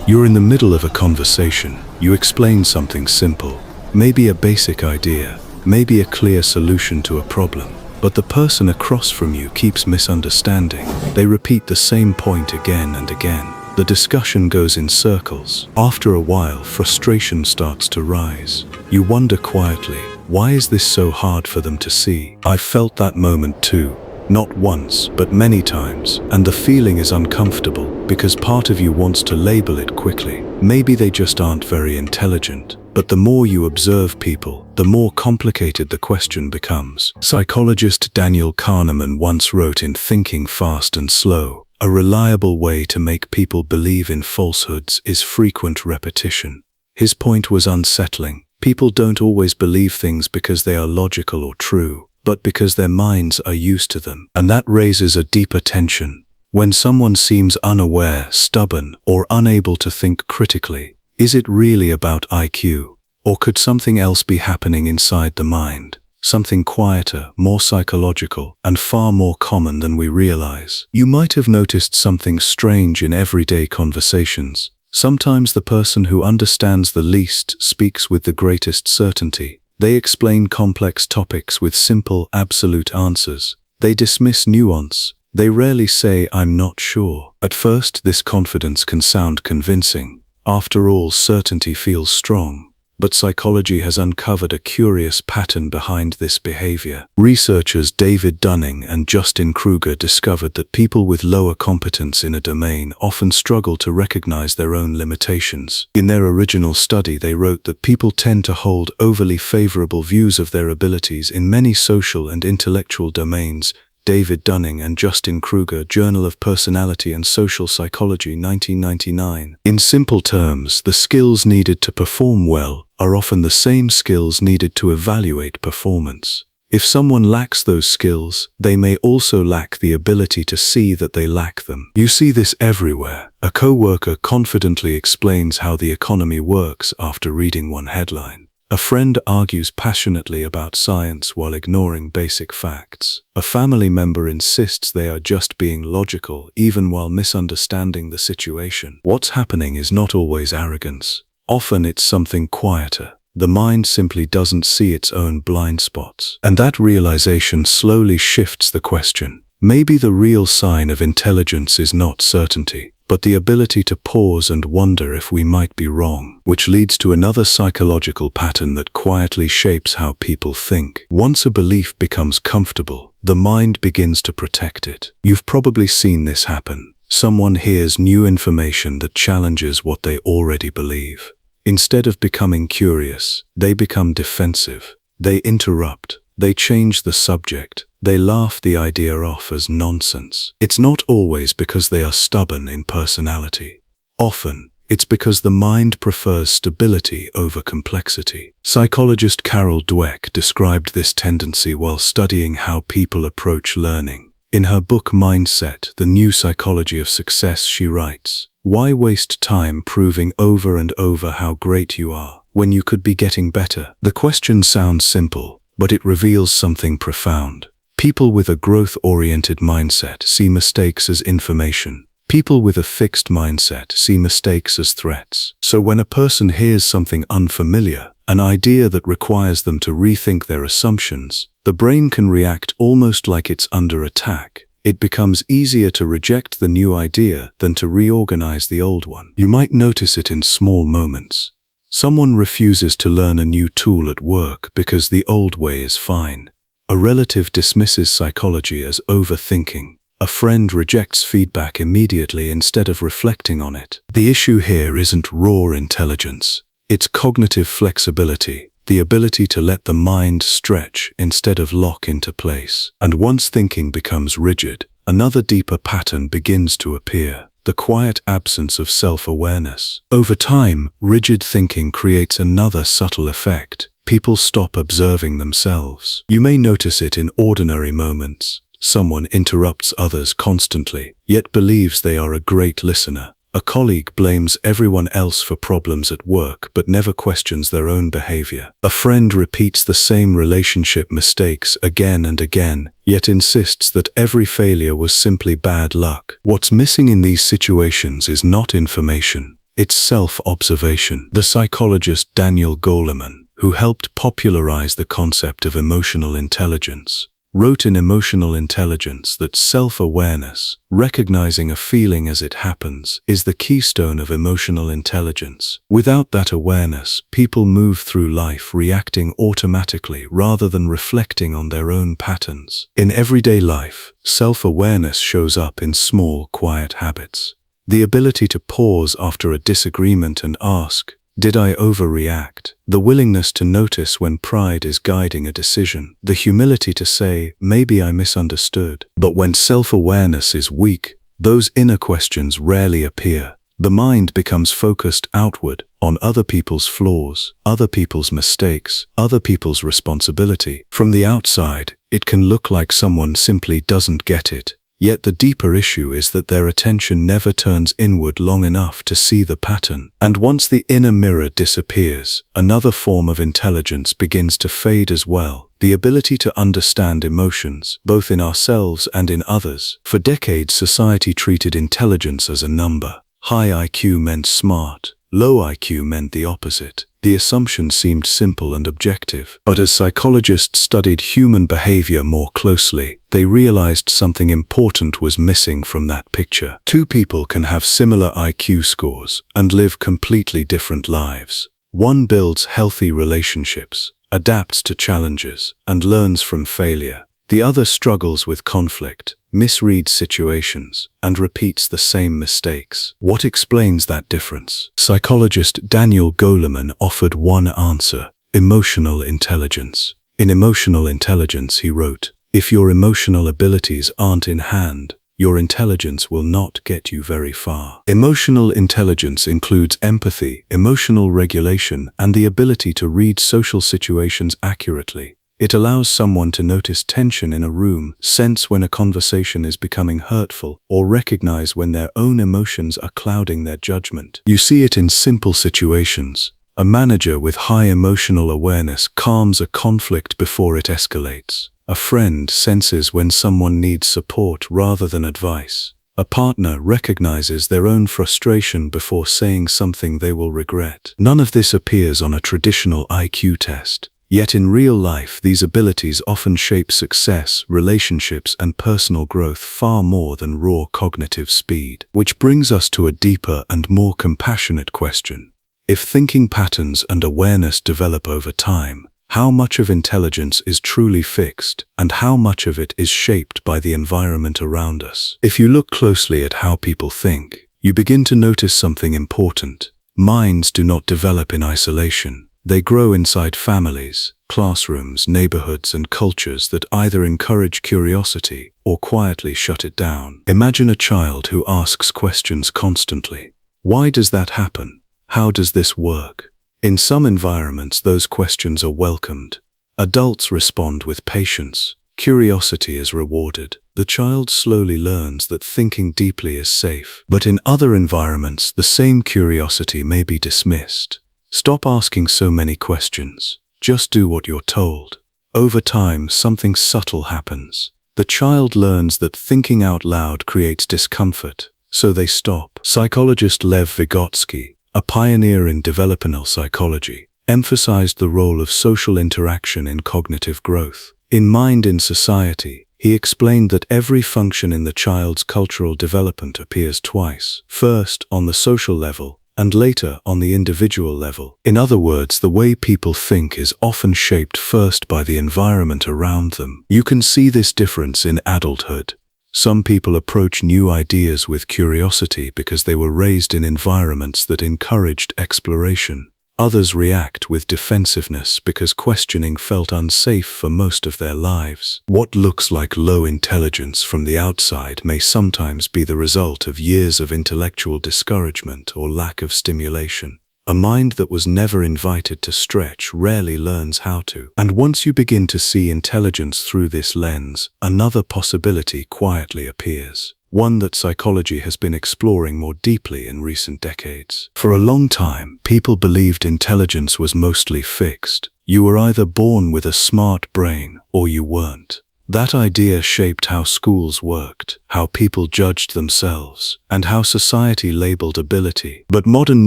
You're in the middle of a conversation. You explain something simple, maybe a basic idea, maybe a clear solution to a problem. But the person across from you keeps misunderstanding. They repeat the same point again and again. The discussion goes in circles. After a while, frustration starts to rise. You wonder quietly, why is this so hard for them to see? I've felt that moment too. Not once, but many times. And the feeling is uncomfortable because part of you wants to label it quickly. Maybe they just aren't very intelligent. But the more you observe people, the more complicated the question becomes. Psychologist Daniel Kahneman once wrote in Thinking Fast and Slow, "A reliable way to make people believe in falsehoods is frequent repetition." His point was unsettling. People don't always believe things because they are logical or true, but because their minds are used to them. And that raises a deeper tension. When someone seems unaware, stubborn, or unable to think critically, is it really about IQ? Or could something else be happening inside the mind? Something quieter, more psychological, and far more common than we realize. You might have noticed something strange in everyday conversations. Sometimes the person who understands the least speaks with the greatest certainty. They explain complex topics with simple, absolute answers. They dismiss nuance. They rarely say, "I'm not sure." At first, this confidence can sound convincing. After all, certainty feels strong. But psychology has uncovered a curious pattern behind this behavior. Researchers David Dunning and Justin Kruger discovered that people with lower competence in a domain often struggle to recognize their own limitations. In their original study, they wrote that people tend to hold overly favorable views of their abilities in many social and intellectual domains. David Dunning and Justin Kruger, Journal of Personality and Social Psychology, 1999. In simple terms, the skills needed to perform well are often the same skills needed to evaluate performance. If someone lacks those skills, they may also lack the ability to see that they lack them. You see this everywhere. A coworker confidently explains how the economy works after reading one headline. A friend argues passionately about science while ignoring basic facts. A family member insists they are just being logical even while misunderstanding the situation. What's happening is not always arrogance. Often it's something quieter. The mind simply doesn't see its own blind spots. And that realization slowly shifts the question. Maybe the real sign of intelligence is not certainty, but the ability to pause and wonder if we might be wrong, which leads to another psychological pattern that quietly shapes how people think. Once a belief becomes comfortable, the mind begins to protect it. You've probably seen this happen. Someone hears new information that challenges what they already believe. Instead of becoming curious, they become defensive. They interrupt. They change the subject. They laugh the idea off as nonsense. It's not always because they are stubborn in personality. Often, it's because the mind prefers stability over complexity. Psychologist Carol Dweck described this tendency while studying how people approach learning. In her book Mindset, The New Psychology of Success, she writes, "Why waste time proving over and over how great you are when you could be getting better?" The question sounds simple, but it reveals something profound. People with a growth-oriented mindset see mistakes as information. People with a fixed mindset see mistakes as threats. So when a person hears something unfamiliar, an idea that requires them to rethink their assumptions, the brain can react almost like it's under attack. It becomes easier to reject the new idea than to reorganize the old one. You might notice it in small moments. Someone refuses to learn a new tool at work because the old way is fine. A relative dismisses psychology as overthinking. A friend rejects feedback immediately instead of reflecting on it. The issue here isn't raw intelligence. It's cognitive flexibility, the ability to let the mind stretch instead of lock into place. And once thinking becomes rigid, another deeper pattern begins to appear. The quiet absence of self-awareness. Over time, rigid thinking creates another subtle effect. People stop observing themselves. You may notice it in ordinary moments. Someone interrupts others constantly, yet believes they are a great listener. A colleague blames everyone else for problems at work but never questions their own behavior. A friend repeats the same relationship mistakes again and again, yet insists that every failure was simply bad luck. What's missing in these situations is not information. It's self-observation. The psychologist Daniel Kahneman, who helped popularize the concept of emotional intelligence, wrote in Emotional Intelligence that self-awareness, recognizing a feeling as it happens, is the keystone of emotional intelligence. Without that awareness, people move through life reacting automatically rather than reflecting on their own patterns. In everyday life, self-awareness shows up in small, quiet habits. The ability to pause after a disagreement and ask, "Did I overreact?" The willingness to notice when pride is guiding a decision. The humility to say, "Maybe I misunderstood." But when self-awareness is weak, those inner questions rarely appear. The mind becomes focused outward, on other people's flaws, other people's mistakes, other people's responsibility. From the outside, it can look like someone simply doesn't get it. Yet the deeper issue is that their attention never turns inward long enough to see the pattern. And once the inner mirror disappears, another form of intelligence begins to fade as well. The ability to understand emotions, both in ourselves and in others. For decades, society treated intelligence as a number. High IQ meant smart. Low IQ meant the opposite. The assumption seemed simple and objective. But as psychologists studied human behavior more closely, they realized something important was missing from that picture. Two people can have similar IQ scores and live completely different lives. One builds healthy relationships, adapts to challenges, and learns from failure. The other struggles with conflict, misreads situations, and repeats the same mistakes. What explains that difference? Psychologist Daniel Kahneman offered one answer: emotional intelligence. In Emotional Intelligence, he wrote, "If your emotional abilities aren't in hand, your intelligence will not get you very far." Emotional intelligence includes empathy, emotional regulation, and the ability to read social situations accurately. It allows someone to notice tension in a room, sense when a conversation is becoming hurtful, or recognize when their own emotions are clouding their judgment. You see it in simple situations. A manager with high emotional awareness calms a conflict before it escalates. A friend senses when someone needs support rather than advice. A partner recognizes their own frustration before saying something they will regret. None of this appears on a traditional IQ test. Yet in real life, these abilities often shape success, relationships, and personal growth far more than raw cognitive speed. Which brings us to a deeper and more compassionate question. If thinking patterns and awareness develop over time, how much of intelligence is truly fixed, and how much of it is shaped by the environment around us? If you look closely at how people think, you begin to notice something important. Minds do not develop in isolation. They grow inside families, classrooms, neighborhoods, and cultures that either encourage curiosity or quietly shut it down. Imagine a child who asks questions constantly. Why does that happen? How does this work? In some environments, those questions are welcomed. Adults respond with patience. Curiosity is rewarded. The child slowly learns that thinking deeply is safe. But in other environments, the same curiosity may be dismissed. Stop asking so many questions. Just do what you're told. Over time, something subtle happens. The child learns that thinking out loud creates discomfort, so they stop. Psychologist Lev Vygotsky, a pioneer in developmental psychology, emphasized the role of social interaction in cognitive growth. In Mind in Society, he explained that every function in the child's cultural development appears twice. First, on the social level, and later on the individual level. In other words, the way people think is often shaped first by the environment around them. You can see this difference in adulthood. Some people approach new ideas with curiosity because they were raised in environments that encouraged exploration. Others react with defensiveness because questioning felt unsafe for most of their lives. What looks like low intelligence from the outside may sometimes be the result of years of intellectual discouragement or lack of stimulation. A mind that was never invited to stretch rarely learns how to. And once you begin to see intelligence through this lens, another possibility quietly appears. One that psychology has been exploring more deeply in recent decades. For a long time, people believed intelligence was mostly fixed. You were either born with a smart brain or you weren't. That idea shaped how schools worked, how people judged themselves, and how society labeled ability. But modern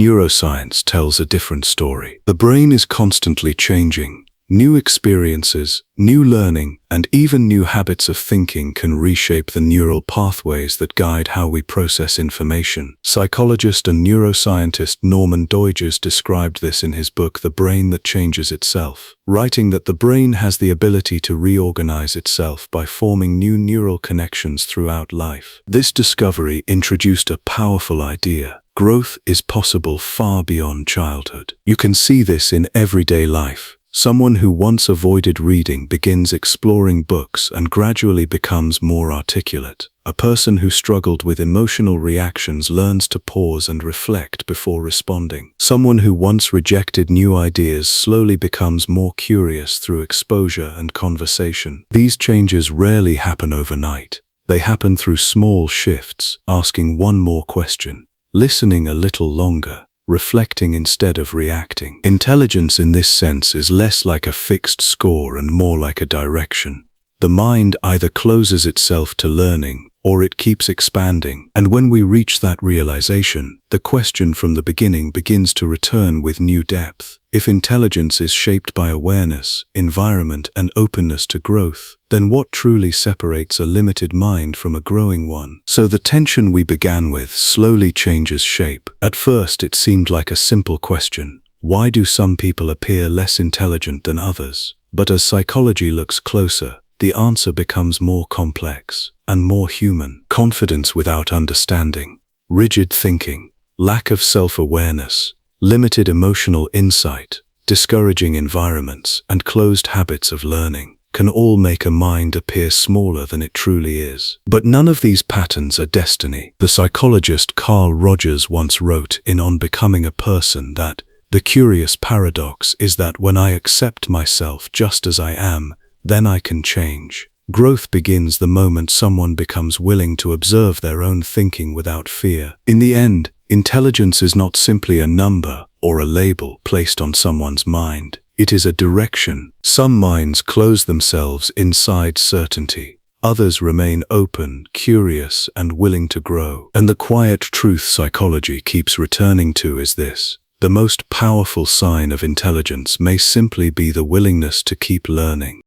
neuroscience tells a different story. The brain is constantly changing. New experiences, new learning, and even new habits of thinking can reshape the neural pathways that guide how we process information. Psychologist and neuroscientist Norman Doidges described this in his book The Brain That Changes Itself, writing that the brain has the ability to reorganize itself by forming new neural connections throughout life. This discovery introduced a powerful idea. Growth is possible far beyond childhood. You can see this in everyday life. Someone who once avoided reading begins exploring books and gradually becomes more articulate. A person who struggled with emotional reactions learns to pause and reflect before responding. Someone who once rejected new ideas slowly becomes more curious through exposure and conversation. These changes rarely happen overnight. They happen through small shifts, asking one more question, listening a little longer, reflecting instead of reacting. Intelligence in this sense is less like a fixed score and more like a direction. The mind either closes itself to learning or it keeps expanding. And when we reach that realization, the question from the beginning begins to return with new depth. If intelligence is shaped by awareness, environment, and openness to growth, then what truly separates a limited mind from a growing one? So the tension we began with slowly changes shape. At first it seemed like a simple question. Why do some people appear less intelligent than others? But as psychology looks closer, the answer becomes more complex and more human. Confidence without understanding, rigid thinking, lack of self-awareness, limited emotional insight, discouraging environments, and closed habits of learning can all make a mind appear smaller than it truly is. But none of these patterns are destiny. The psychologist Carl Rogers once wrote in On Becoming a Person that the curious paradox is that when I accept myself just as I am, then I can change. Growth begins the moment someone becomes willing to observe their own thinking without fear. In the end, intelligence is not simply a number or a label placed on someone's mind. It is a direction. Some minds close themselves inside certainty. Others remain open, curious, and willing to grow. And the quiet truth psychology keeps returning to is this: the most powerful sign of intelligence may simply be the willingness to keep learning.